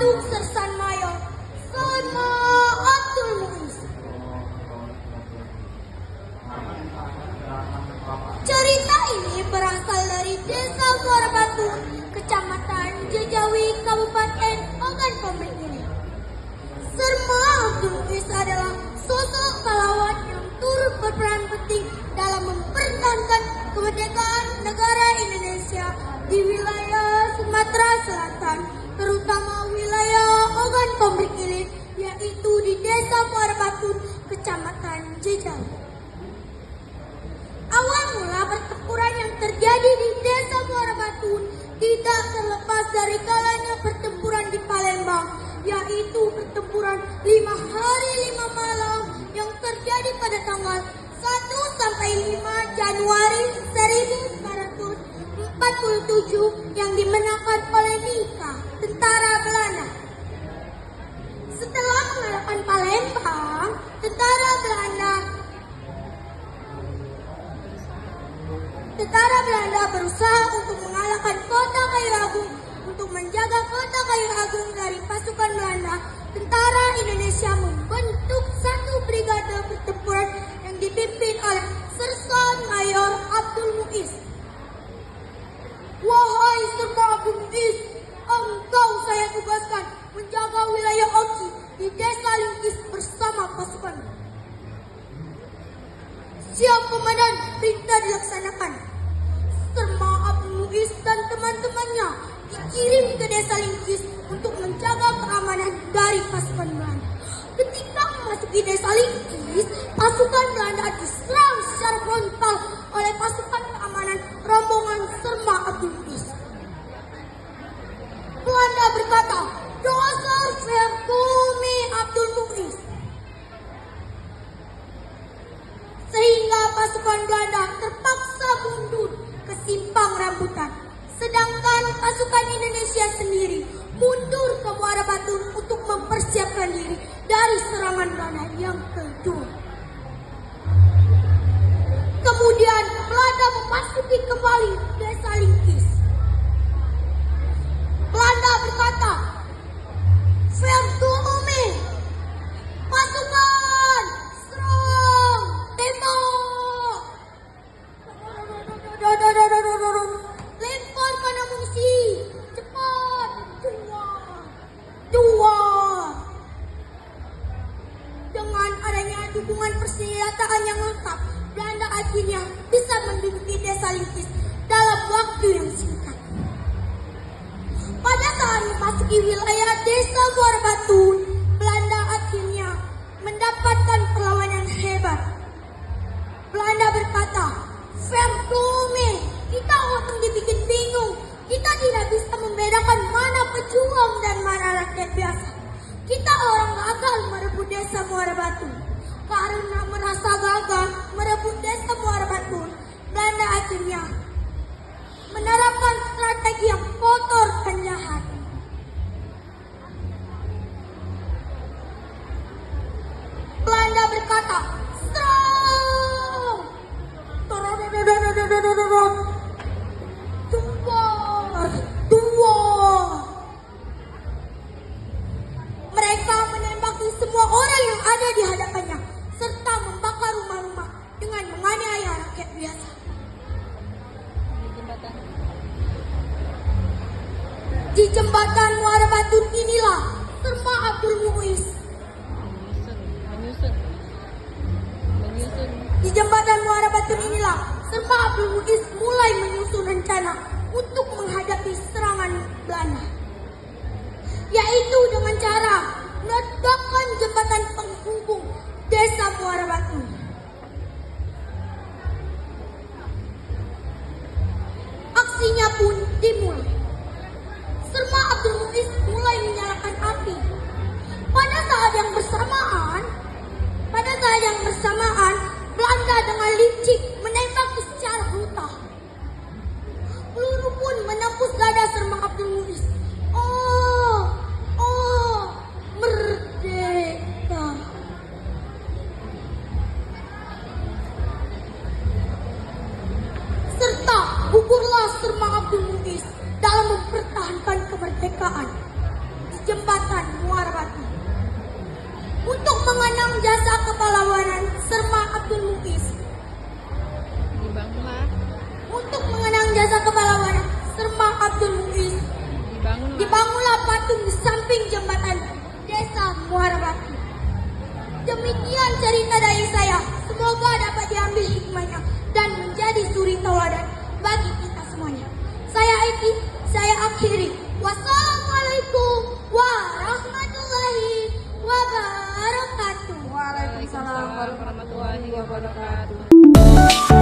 membentuk Sersan Mayor Salma Abdul Muiz. Cerita ini berasal dari Desa Muara Batu, Kecamatan Jejawi, Kabupaten Ogan Komering ini. Salma Abdul Muiz adalah sosok pahlawan yang turut berperan penting dalam mempertahankan kemerdekaan negara Indonesia di wilayah Sumatera Selatan, terutama wilayah Ogan Komering Ilir, yaitu di Desa Muara Batu, Kecamatan Jejawi. Awal mula pertempuran yang terjadi di Desa Muara Batu tidak terlepas dari kalanya pertempuran di Palembang, yaitu pertempuran 5 hari 5 malam yang terjadi pada tanggal 1 sampai 5 Januari 1947 yang dimenangkan oleh Nika, tentara Belanda. Setelah mengalahkan Palembang, tentara Belanda berusaha untuk mengalahkan kota Kayu Agung. Untuk menjaga kota Kayu Agung dari pasukan Belanda, tentara Indonesia membentuk satu brigade pertempuran yang dipimpin oleh Sersan Mayor Abdul Muiz. Wahai Sersan Abdul Muiz, engkau saya tugaskan menjaga wilayah Oki di Desa Lingkis bersama pasukan. Siap komandan, perintah dilaksanakan. Sersan Abdul Muiz dan teman-temannya dikirim ke Desa Lingkis untuk menjaga keamanan dari pasukan Belanda. Ketika memasuki Desa Lingkis, pasukan Belanda diserang secara frontal oleh pasukan keamanan rombongan Sersan Abdul Muiz. Belanda berkata, "Dasar Verkumi Abdul Muiz." Sehingga pasukan Belanda terpaksa mundur ke simpang rambutan. Sedangkan pasukan Indonesia sendiri mundur ke Muara Batu untuk mempersiapkan diri dari serangan Belanda yang kedua. Kemudian Belanda memasuki kembali Desa Lingkis. Belanda berkata, "Verkumi, pasukan, serang, tembak. Lemparkan amunisi, cepat, dua." Dengan adanya dukungan persenjataan yang lengkap, Belanda akhirnya bisa menduduki Desa Lingkis dalam waktu yang singkat. Pada saat memasuki wilayah Desa Muara Batu, Belanda akhirnya mendapatkan perlawanan hebat. Belanda berkata, "Verkumi, kita orang dibikin bingung. Kita tidak bisa membedakan mana pejuang dan mana rakyat biasa. Kita orang gagal merebut Desa Muara Batu." Karena merasa gagal merebut Desa Muara Batu, Belanda akhirnya menerapkan strategi yang kotor dan jahat. Belanda berkata, "Serang! Dua." Mereka menembaki semua orang yang ada di hadapannya, serta membakar rumah-rumah dengan menganiaya rakyat biasa. Di jembatan Muara Batu inilah Sersan Abdul Muiz. Di jembatan Muara Batu inilah Sersan Abdul Muiz mulai menyusun rencana untuk menghadapi serangan Belanda, yaitu dengan cara meledakkan jembatan penghubung Desa Muara Batu. Aksinya pun dimulai. Sersan Abdul Muiz mulai menyalakan api. Pada saat yang bersamaan, Belanda dengan licik menembaki secara brutal. Peluru pun menembus dada Sersan Abdul Muiz. Oh, merdeka. Dibangunlah patung di samping jembatan desa Muara Batu. Demikian cerita dari saya. Semoga dapat diambil hikmahnya dan menjadi suri tauladan bagi kita semuanya. Saya Eki, saya akhiri. Wassalamualaikum warahmatullahi wabarakatuh. Waalaikumsalam warahmatullahi wabarakatuh.